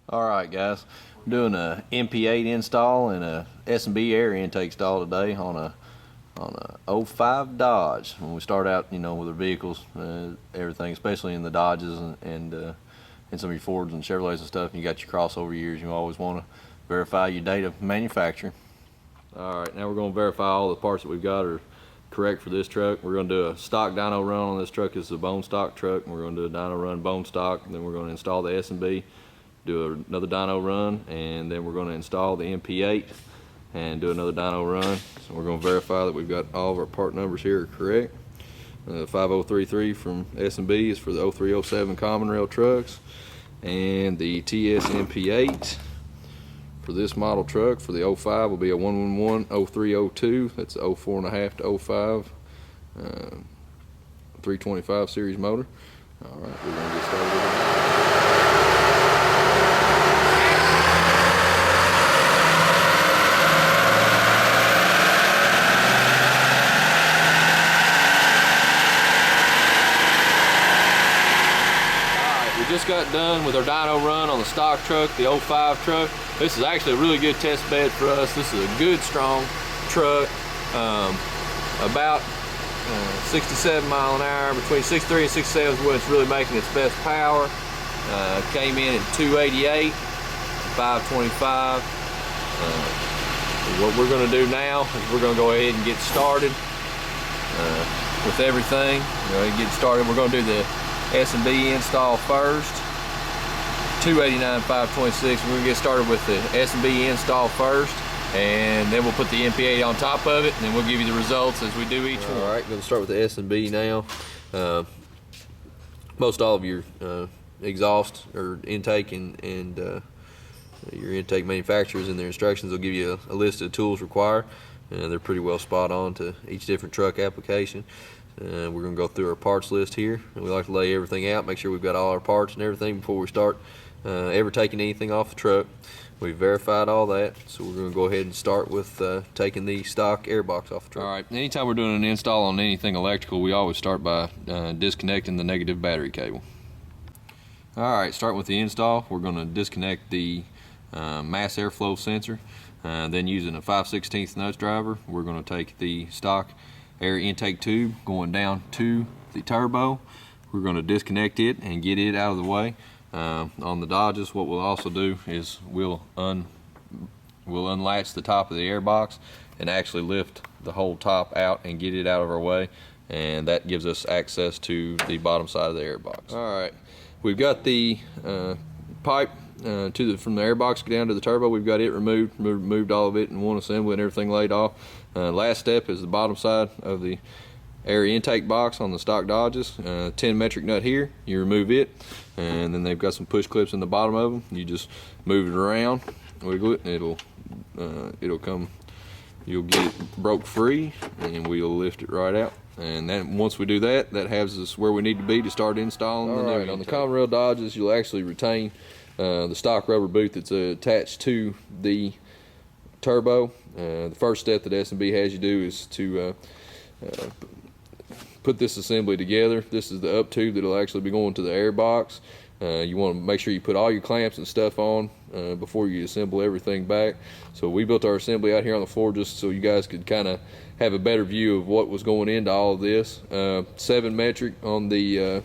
Alright guys, I'm doing a MP8 install and a S&B air intake stall today on a 05 Dodge. When we start out, with our vehicles, everything, especially in the Dodges and some of your Fords and Chevrolets and stuff, and you got your crossover years, you always want to verify your date of manufacture. Alright, now we're going to verify all the parts that we've got are correct for this truck. We're going to do a stock dyno run on this truck. It's a bone stock truck, and we're going to do a dyno run bone stock, and then we're going to install the S&B, do another dyno run, and then we're going to install the MP8 and do another dyno run. So we're going to verify that we've got all of our part numbers here are correct. 5033 from S&B is for the 0307 common rail trucks, and the TS MP8 for this model truck for the 05 will be a 111-0302. That's a 04.5 to 05 325 series motor. All right, we're going to get started with it. Just got done with our dyno run on the stock truck, the 05 truck. This is actually a really good test bed for us. This is a good, strong truck, about 67 mile an hour, between 63 and 67 is when it's really making its best power. Came in at 288, 525. What we're going to do now is we're going to go ahead and get started with everything. Get started. We're going to do the S&B install first, 289, 526. We're gonna get started with the S&B install first, and then we'll put the MP8 on top of it, and then we'll give you the results as we do each one. All right, gonna start with the S&B now. Most all of your exhaust or intake and your intake manufacturers in their instructions will give you a list of tools required. They're pretty well spot on to each different truck application. We're going to go through our parts list here, and we like to lay everything out, make sure we've got all our parts and everything before we start ever taking anything off the truck. We've verified all that, so we're going to go ahead and start with taking the stock airbox off the truck. Alright, anytime we're doing an install on anything electrical, we always start by disconnecting the negative battery cable. Alright, starting with the install, we're going to disconnect the mass airflow sensor. Then using a 5/16 nuts driver, we're going to take the stock air intake tube going down to the turbo. We're going to disconnect it and get it out of the way. On the Dodges, what we'll also do is we'll unlatch the top of the airbox and actually lift the whole top out and get it out of our way, and that gives us access to the bottom side of the airbox. Alright, we've got the pipe from the airbox down to the turbo. We've got it removed all of it in one assembly and everything laid off. Last step is the bottom side of the air intake box on the stock Dodges. 10 metric nut here, you remove it, and then they've got some push clips in the bottom of them. You just move it around, wiggle it, and it'll come, you'll get it broke free, and we'll lift it right out. And then once we do that, that has us where we need to be to start installing the new intake. On the common rail Dodges, you'll actually retain the stock rubber boot that's attached to the turbo. The first step that S&B has you do is to put this assembly together. This is the up tube that'll actually be going to the air box. You want to make sure you put all your clamps and stuff on before you assemble everything back. So we built our assembly out here on the floor just so you guys could kind of have a better view of what was going into all of this. 7 metric on the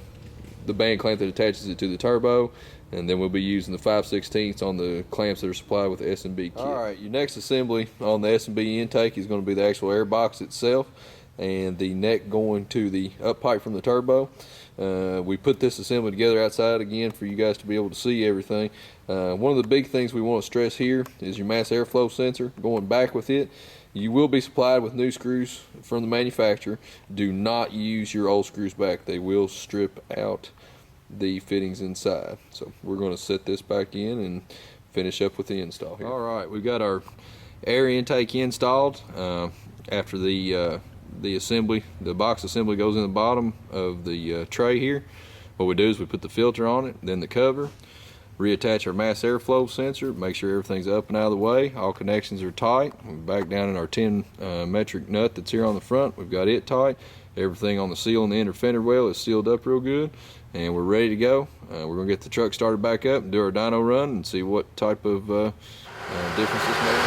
band clamp that attaches it to the turbo, and then we'll be using the 5/16 on the clamps that are supplied with the S&B kit. Alright, your next assembly on the S&B intake is going to be the actual air box itself and the neck going to the up pipe from the turbo. We put this assembly together outside again for you guys to be able to see everything. One of the big things we want to stress here is your mass airflow sensor going back with it. You will be supplied with new screws from the manufacturer. Do not use your old screws back. They will strip out the fittings inside. So we're going to set this back in and finish up with the install here. Alright, we've got our air intake installed. After the assembly, the box assembly goes in the bottom of the tray here. What we do is we put the filter on it, then the cover, reattach our mass airflow sensor, make sure everything's up and out of the way, all connections are tight. We're back down in our 10 metric nut that's here on the front, we've got it tight, Everything on the seal and the inner fender well is sealed up real good, and we're ready to go. We're gonna get the truck started back up and do our dyno run and see what type of difference this makes.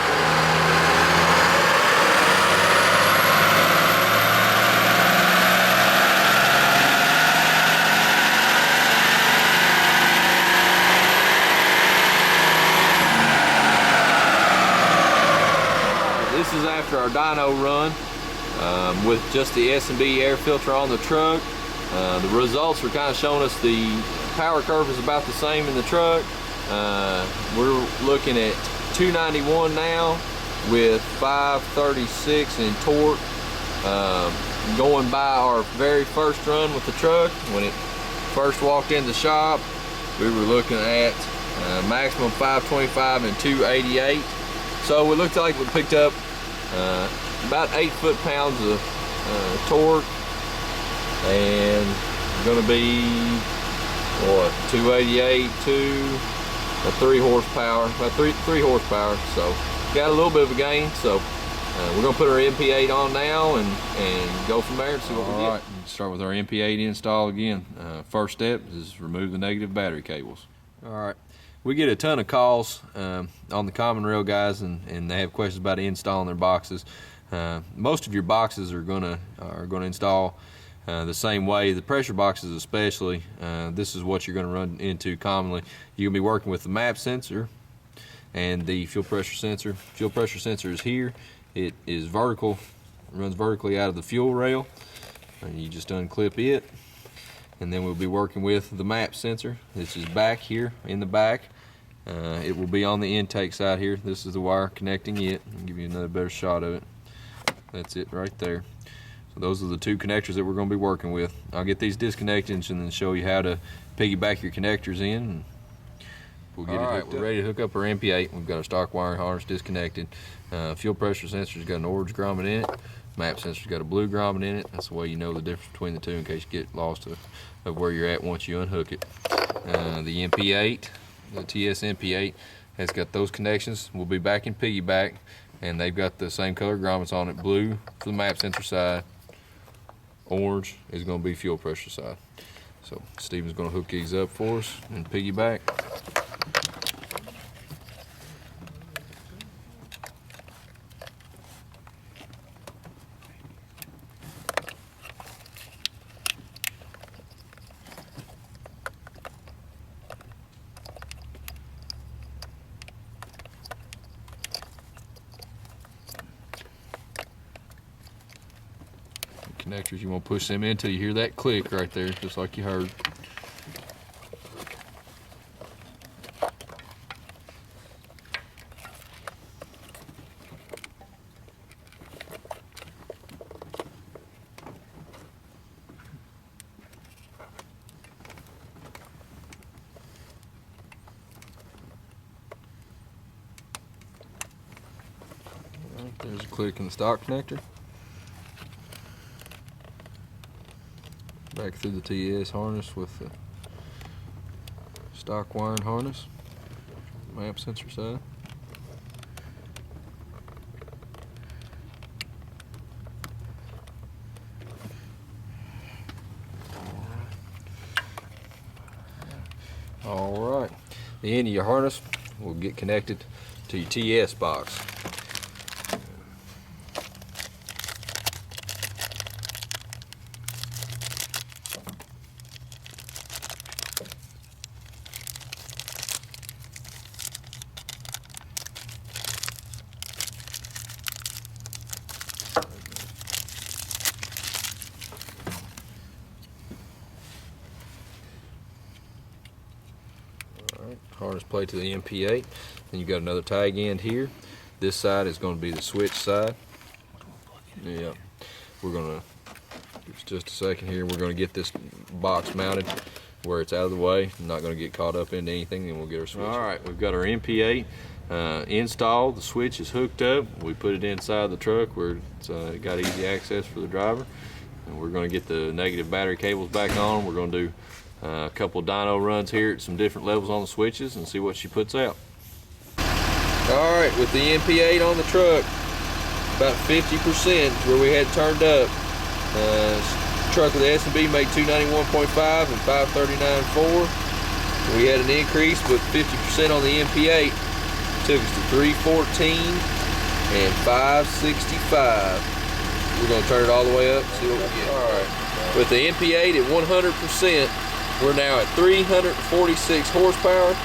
This is after our dyno run with just the S&B air filter on the truck. The results are kind of showing us the power curve is about the same in the truck. We're looking at 291 now with 536 in torque. Going by our very first run with the truck, when it first walked in the shop, we were looking at maximum 525 and 288. So it looked like we picked up about 8 foot-pounds of torque, and gonna be what, 288 to a 3 horsepower, about three horsepower. So got a little bit of a gain. So we're gonna put our MP8 on now and go from there and see what we get. All right, start with our MP8 install again. First step is remove the negative battery cables. All right. We get a ton of calls on the common rail guys, and they have questions about installing their boxes. Most of your boxes are gonna install the same way. The pressure boxes especially, this is what you're gonna run into commonly. You're gonna be working with the map sensor and the fuel pressure sensor. Fuel pressure sensor is here. It is vertical, runs vertically out of the fuel rail, and you just unclip it. And then we'll be working with the map sensor. This is back here in the back. It will be on the intake side here. This is the wire connecting it. I'll give you another better shot of it. That's it right there. So those are the 2 connectors that we're going to be working with. I'll get these disconnected and then show you how to piggyback your connectors in. And we'll get it hooked up. We're ready to hook up our MP8. We've got our stock wiring harness disconnected. Fuel pressure sensor's got an orange grommet in it. Map sensor's got a blue grommet in it. That's the way you know the difference between the 2 in case you get lost of where you're at once you unhook it. The MP8, the TS MP8, has got those connections. We'll be back in piggyback, and they've got the same color grommets on it. Blue for the map sensor side, orange is going to be fuel pressure side. So Steven's going to hook these up for us and piggyback. Connectors, you want to push them in until you hear that click right there, just like you heard. All right, there's a click in the stock connector. Back through the TS harness with the stock wiring harness, map sensor side. All right, the end of your harness will get connected to your TS box. Harness plate to the MP8. Then you've got another tag end here. This side is going to be the switch side. Yeah, we're going to, just a second here, we're going to get this box mounted where it's out of the way. I'm not going to get caught up into anything, and we'll get our switch. All right, we've got our MP8 installed. The switch is hooked up. We put it inside the truck where it's got easy access for the driver. And we're going to get the negative battery cables back on. We're going to do a couple of dyno runs here at some different levels on the switches and see what she puts out. All right, with the MP8 on the truck, about 50% where we had turned up. Truck with the S&B made 291.5 and 539.4. We had an increase with 50% on the MP8. Took us to 314 and 565. We're going to turn it all the way up, see what we get. All right. With the MP8 at 100%, we're now at 346 horsepower,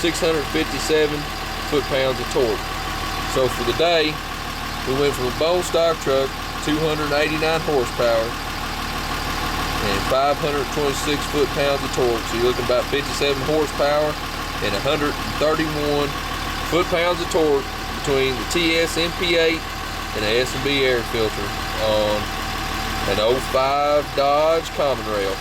657 foot-pounds of torque. So for the day, we went from a bone stock truck, 289 horsepower, and 526 foot-pounds of torque. So you're looking about 57 horsepower and 131 foot-pounds of torque between the TS MP8 and the S&B air filter on an 05 Dodge Common Rail.